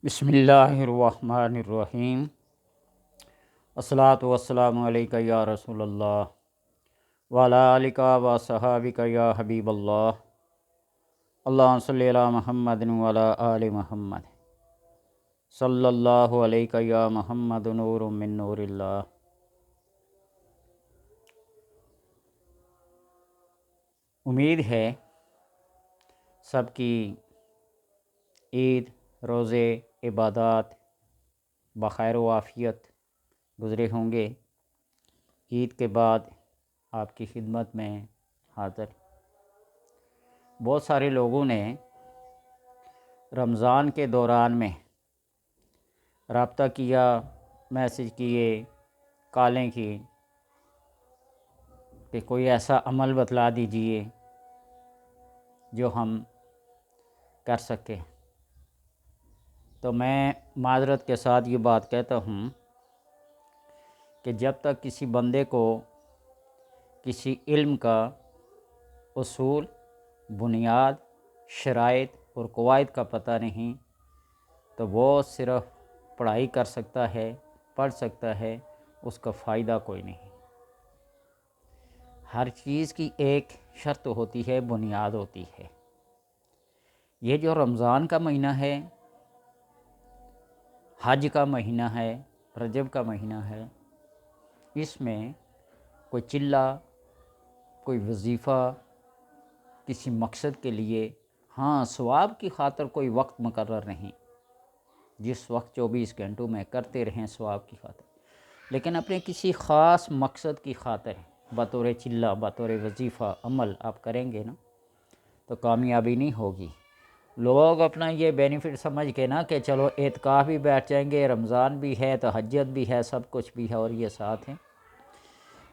بسم اللہ الرحمن الرحیم۔ الصلاۃ والسلام علیکہ یا رسول اللہ وعلیٰ آلکہ و صحابکہ یا حبیب اللہ۔ اللہم صلی علی محمد وعلی آل محمد صلی اللہ علیکہ یا محمد نور من نور اللہ۔ امید ہے سب کی عید، روزے، عبادات بخیر و عافیت گزرے ہوں گے۔ عید کے بعد آپ کی خدمت میں حاضر۔ بہت سارے لوگوں نے رمضان کے دوران میں رابطہ کیا، میسج کیے، کالیں کی کہ کوئی ایسا عمل بتلا دیجئے جو ہم کر سکیں۔ تو میں معذرت کے ساتھ یہ بات کہتا ہوں کہ جب تک کسی بندے کو کسی علم کا اصول، بنیاد، شرائط اور قواعد کا پتہ نہیں تو وہ صرف پڑھائی کر سکتا ہے، پڑھ سکتا ہے، اس کا فائدہ کوئی نہیں۔ ہر چیز کی ایک شرط ہوتی ہے، بنیاد ہوتی ہے۔ یہ جو رمضان کا مہینہ ہے، حج کا مہینہ ہے، رجب کا مہینہ ہے، اس میں کوئی چلہ، کوئی وظیفہ کسی مقصد کے لیے، ثواب کی خاطر کوئی وقت مقرر نہیں۔ جس وقت 24 گھنٹوں میں کرتے رہیں ثواب کی خاطر، لیکن اپنے کسی خاص مقصد کی خاطر بطور چلہ، بطور وظیفہ عمل آپ کریں گے نا تو کامیابی نہیں ہوگی۔ لوگ اپنا یہ بینیفٹ سمجھ کے نا کہ چلو اعتکاف بھی بیٹھ جائیں گے، رمضان بھی ہے، تہجد بھی ہے، سب کچھ بھی ہے اور یہ ساتھ ہیں۔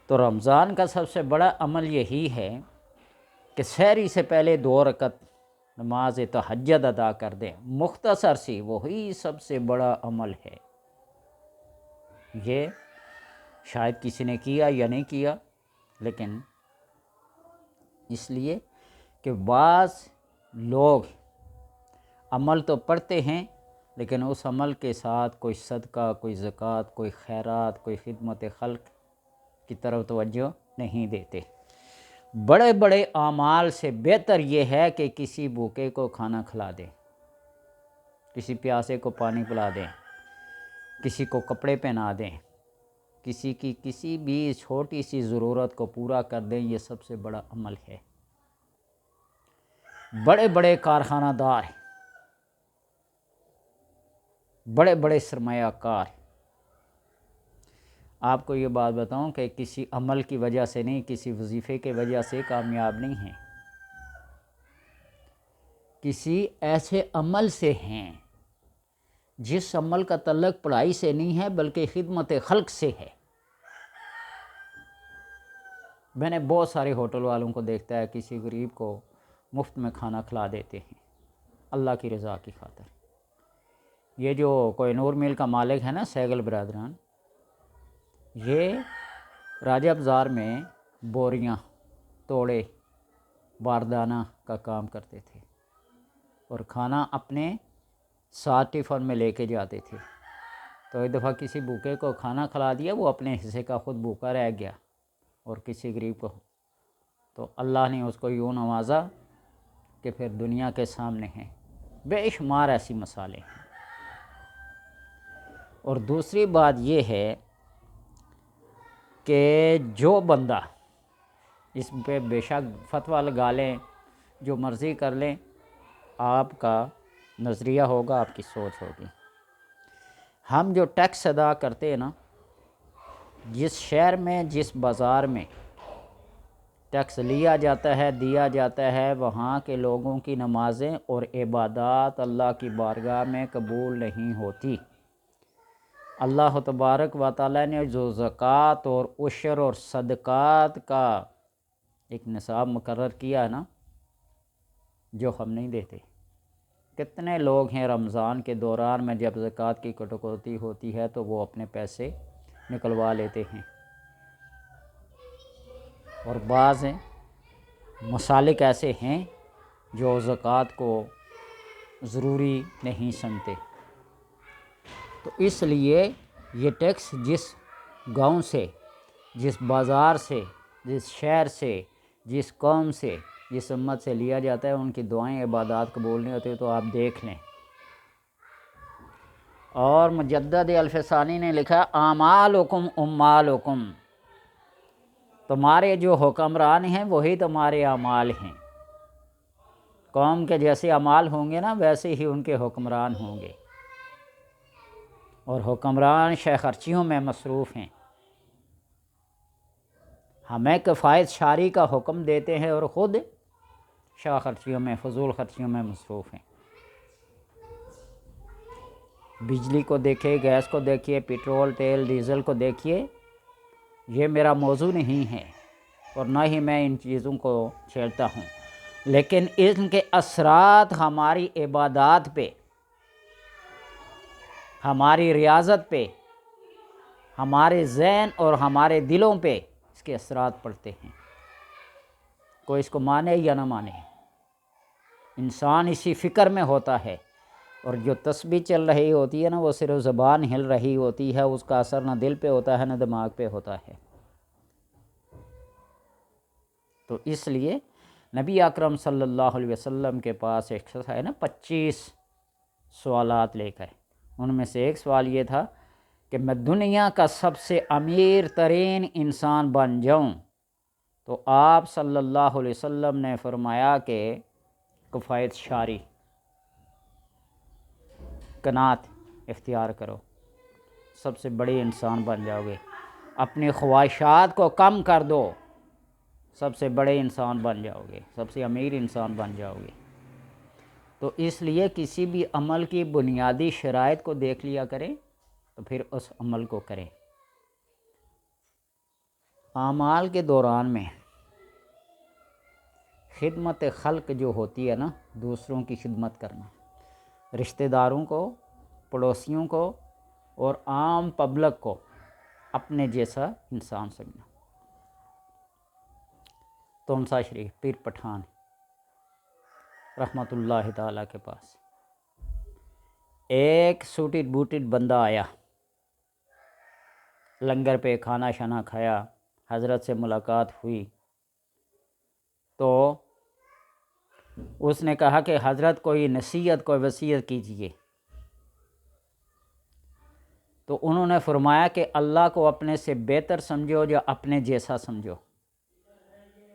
تو رمضان کا سب سے بڑا عمل یہی ہے کہ سحری سے پہلے 2 رکعت نماز تہجد ادا کر دیں، مختصر سی، وہی سب سے بڑا عمل ہے۔ یہ شاید کسی نے کیا یا نہیں کیا، لیکن اس لیے کہ بعض لوگ عمل تو پڑھتے ہیں لیکن اس عمل کے ساتھ کوئی صدقہ، کوئی زکوٰۃ، کوئی خیرات، کوئی خدمت خلق کی طرف توجہ نہیں دیتے۔ بڑے بڑے اعمال سے بہتر یہ ہے کہ کسی بھوکے کو کھانا کھلا دیں، کسی پیاسے کو پانی پلا دیں، کسی کو کپڑے پہنا دیں، کسی کی کسی بھی چھوٹی سی ضرورت کو پورا کر دیں، یہ سب سے بڑا عمل ہے۔ بڑے بڑے کارخانہ دار، بڑے بڑے سرمایہ کار، آپ کو یہ بات بتاؤں کہ کسی عمل کی وجہ سے نہیں، کسی وظیفے کی وجہ سے کامیاب نہیں ہیں، کسی ایسے عمل سے ہیں جس عمل کا تعلق پڑھائی سے نہیں ہے بلکہ خدمت خلق سے ہے۔ میں نے بہت سارے ہوٹل والوں کو دیکھتا ہے، کسی غریب کو مفت میں کھانا کھلا دیتے ہیں اللہ کی رضا کی خاطر۔ یہ جو کوہ نور میل کا مالک ہے نا، سہگل برادران، یہ راجہ بازار میں بوریاں، توڑے، باردانہ کا کام کرتے تھے اور کھانا اپنے ساتھ ٹفن میں لے کے جاتے تھے۔ تو ایک دفعہ کسی بھوکے کو کھانا کھلا دیا، وہ اپنے حصے کا خود بھوکا رہ گیا اور کسی غریب کو، تو اللہ نے اس کو یوں نوازا کہ پھر دنیا کے سامنے ہیں۔ بے شمار ایسی مثالیں ہیں۔ اور دوسری بات یہ ہے کہ جو بندہ، اس پہ بے شک فتویٰ لگا لیں، جو مرضی کر لیں، آپ کا نظریہ ہوگا، آپ کی سوچ ہوگی۔ ہم جو ٹیکس ادا کرتے ہیں نا، جس شہر میں، جس بازار میں ٹیکس لیا جاتا ہے، دیا جاتا ہے، وہاں کے لوگوں کی نمازیں اور عبادات اللہ کی بارگاہ میں قبول نہیں ہوتی۔ اللہ تبارک و تعالیٰ نے جو زکوٰۃ اور عشر اور صدقات کا ایک نصاب مقرر کیا ہے نا، جو ہم نہیں دیتے۔ کتنے لوگ ہیں رمضان کے دوران میں جب زکوٰۃ کی کٹوتی ہوتی ہے تو وہ اپنے پیسے نکلوا لیتے ہیں، اور بعض مسالک ایسے ہیں جو زکوٰۃ کو ضروری نہیں سمجھتے۔ تو اس لیے یہ ٹیکس جس گاؤں سے، جس بازار سے، جس شہر سے، جس قوم سے، جس امت سے لیا جاتا ہے، ان کی دعائیں عبادات قبول نہیں ہوتی، تو آپ دیکھ لیں۔ اور مجدد الفسانی نے لکھا اعمالکم امالکم، تمہارے جو حکمران ہیں وہی تمہارے اعمال ہیں۔ قوم کے جیسے اعمال ہوں گے نا ویسے ہی ان کے حکمران ہوں گے، اور حکمران شے خرچیوں میں مصروف ہیں، ہمیں کفایت شاری کا حکم دیتے ہیں اور خود شاہ خرچیوں میں، فضول خرچیوں میں مصروف ہیں۔ بجلی کو دیکھیے، گیس کو دیکھیے، پیٹرول، تیل، ڈیزل کو دیکھیے، یہ میرا موضوع نہیں ہے اور نہ ہی میں ان چیزوں کو چھیڑتا ہوں، لیکن ان کے اثرات ہماری عبادات پہ، ہماری ریاضت پہ، ہمارے ذہن اور ہمارے دلوں پہ اس کے اثرات پڑتے ہیں، کوئی اس کو مانے یا نہ مانے۔ انسان اسی فکر میں ہوتا ہے، اور جو تسبیح چل رہی ہوتی ہے نا وہ صرف زبان ہل رہی ہوتی ہے، اس کا اثر نہ دل پہ ہوتا ہے نہ دماغ پہ ہوتا ہے۔ تو اس لیے نبی اکرم صلی اللہ علیہ وسلم کے پاس ایک شخص ہے نا 25 سوالات لے کر، ان میں سے ایک سوال یہ تھا کہ میں دنیا کا سب سے امیر ترین انسان بن جاؤں، تو آپ صلی اللہ علیہ وسلم نے فرمایا کہ کفایت شاری، قناعت اختیار کرو، سب سے بڑے انسان بن جاؤ گے، اپنی خواہشات کو کم کر دو، سب سے بڑے انسان بن جاؤ گے، سب سے امیر انسان بن جاؤ گے۔ تو اس لیے کسی بھی عمل کی بنیادی شرائط کو دیکھ لیا کریں تو پھر اس عمل کو کریں۔ اعمال کے دوران میں خدمت خلق جو ہوتی ہے نا، دوسروں کی خدمت کرنا، رشتہ داروں کو، پڑوسیوں کو اور عام پبلک کو اپنے جیسا انسان سمجھنا۔ تونسا شریف پیر پٹھان رحمۃ اللہ تعالیٰ کے پاس ایک سوٹڈ بوٹڈ بندہ آیا، لنگر پہ کھانا شانا کھایا، حضرت سے ملاقات ہوئی، تو اس نے کہا کہ حضرت کوئی نصیحت، کوئی وصیت کیجیے۔ تو انہوں نے فرمایا کہ اللہ کو اپنے سے بہتر سمجھو یا اپنے جیسا سمجھو۔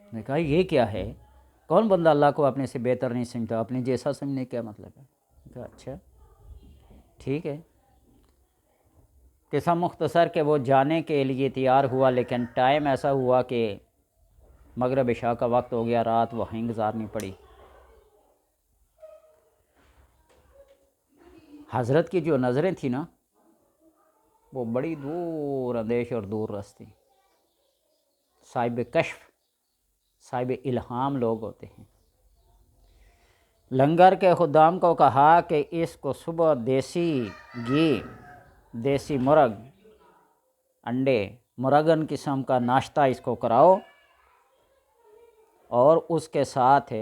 میں نے کہا یہ کیا ہے؟ کون بندہ اللہ کو اپنے سے بہتر نہیں سمجھتا؟ اپنے جیسا سمجھنے کیا مطلب ہے؟ میں نے کہا اچھا ٹھیک ہے۔ قصہ مختصر کہ وہ جانے کے لیے تیار ہوا، لیکن ٹائم ایسا ہوا کہ مغرب عشاء کا وقت ہو گیا، رات وہیں گزارنی پڑی۔ حضرت کی جو نظریں تھیں نا وہ بڑی دور اندیش اور دور رس تھیں۔ صاحب کشف، صاحب الہام لوگ ہوتے ہیں۔ لنگر کے خدام کو کہا کہ اس کو صبح دیسی گھی، دیسی مرغ، انڈے، مرغن قسم کا ناشتہ اس کو کراؤ، اور اس کے ساتھ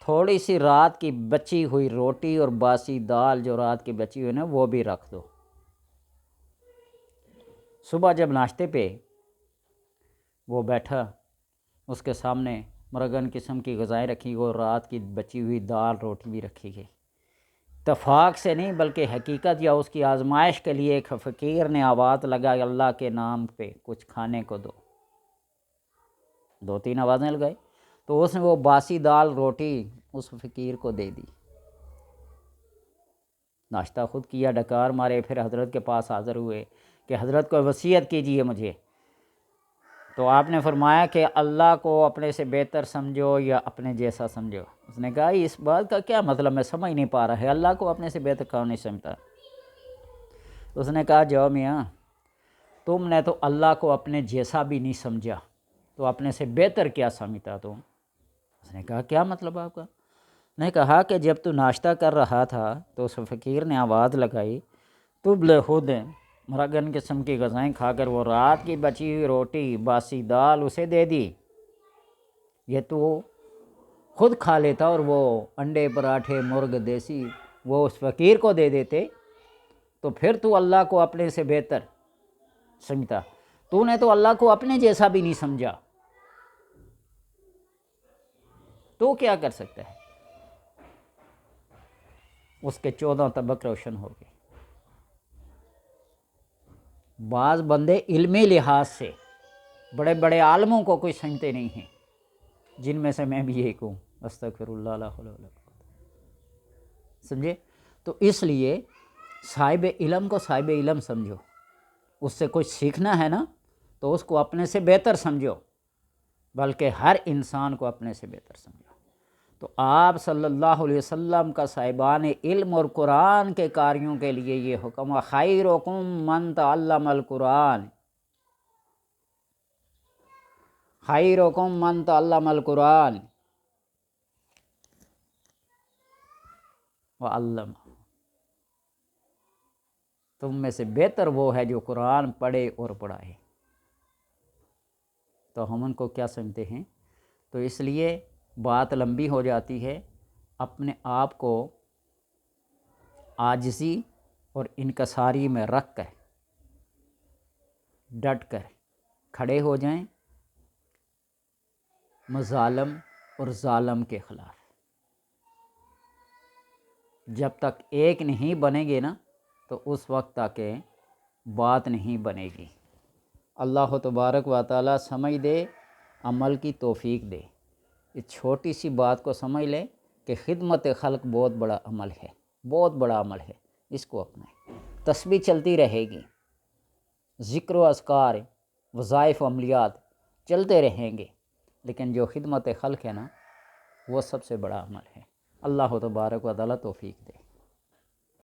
تھوڑی سی رات کی بچی ہوئی روٹی اور باسی دال جو رات کی بچی ہوئی نا وہ بھی رکھ دو۔ صبح جب ناشتے پہ وہ بیٹھا، اس کے سامنے مرغن قسم کی غذائیں رکھی گئی اور رات کی بچی ہوئی دال روٹی بھی رکھی گئی۔ اتفاق سے نہیں بلکہ حقیقت یا اس کی آزمائش کے لیے ایک فقیر نے آواز لگائی اللہ کے نام پہ کچھ کھانے کو دو۔ 2-3 آوازیں لگائی تو اس نے وہ باسی دال روٹی اس فقیر کو دے دی۔ ناشتہ خود کیا، ڈکار مارے، پھر حضرت کے پاس حاضر ہوئے کہ حضرت کو وصیت کیجیے مجھے۔ تو آپ نے فرمایا کہ اللہ کو اپنے سے بہتر سمجھو یا اپنے جیسا سمجھو۔ اس نے کہا اس بات کا کیا مطلب، میں سمجھ نہیں پا رہا ہے، اللہ کو اپنے سے بہتر کون نہیں سمجھتا؟ اس نے کہا جاؤ میاں، تم نے تو اللہ کو اپنے جیسا بھی نہیں سمجھا تو اپنے سے بہتر کیا سمجھتا تم؟ اس نے کہا کیا مطلب آپ کا؟ نے کہا کہ جب تو ناشتہ کر رہا تھا تو اس فقیر نے آواز لگائی، تبل خود مرغن قسم کی غذائیں کھا کر وہ رات کی بچی ہوئی روٹی باسی دال اسے دے دی، یہ تو خود کھا لیتا اور وہ انڈے پراٹھے مرغ دیسی وہ اس فقیر کو دے دیتے، تو پھر تو اللہ کو اپنے سے بہتر سمجھتا، تو نے تو اللہ کو اپنے جیسا بھی نہیں سمجھا، تو کیا کر سکتا ہے؟ اس کے 14 طبق روشن ہو گئے۔ بعض بندے علمی لحاظ سے بڑے بڑے عالموں کو کوئی سمجھتے نہیں ہیں، جن میں سے میں بھی ایک ہوں، استغفر اللہ لا حول ولا قوت، سمجھے؟ تو اس لیے صاحب علم کو صاحب علم سمجھو، اس سے کچھ سیکھنا ہے نا تو اس کو اپنے سے بہتر سمجھو، بلکہ ہر انسان کو اپنے سے بہتر سمجھو۔ تو آپ صلی اللہ علیہ وسلم کا صاحبان علم اور قرآن کے کاریوں کے لیے یہ حکم، خیرکم من تعلم القرآن، خیرکم من تعلم القرآن وعلمہ، تم میں سے بہتر وہ ہے جو قرآن پڑھے اور پڑھائے۔ تو ہم ان کو کیا سمجھتے ہیں؟ تو اس لیے بات لمبی ہو جاتی ہے، اپنے آپ کو عاجزی اور انکساری میں رکھ کر ڈٹ کر کھڑے ہو جائیں مظالم اور ظالم کے خلاف۔ جب تک ایک نہیں بنیں گے نا تو اس وقت تک بات نہیں بنے گی۔ اللہ تبارک و تعالیٰ سمجھ دے، عمل کی توفیق دے۔ اس چھوٹی سی بات کو سمجھ لے کہ خدمت خلق بہت بڑا عمل ہے، بہت بڑا عمل ہے، اس کو اپنائیں۔ تسبیح چلتی رہے گی، ذکر و اذکار، وظائف و عملیات چلتے رہیں گے، لیکن جو خدمت خلق ہے نا وہ سب سے بڑا عمل ہے۔ اللہ تبارک و تعالیٰ توفیق دے۔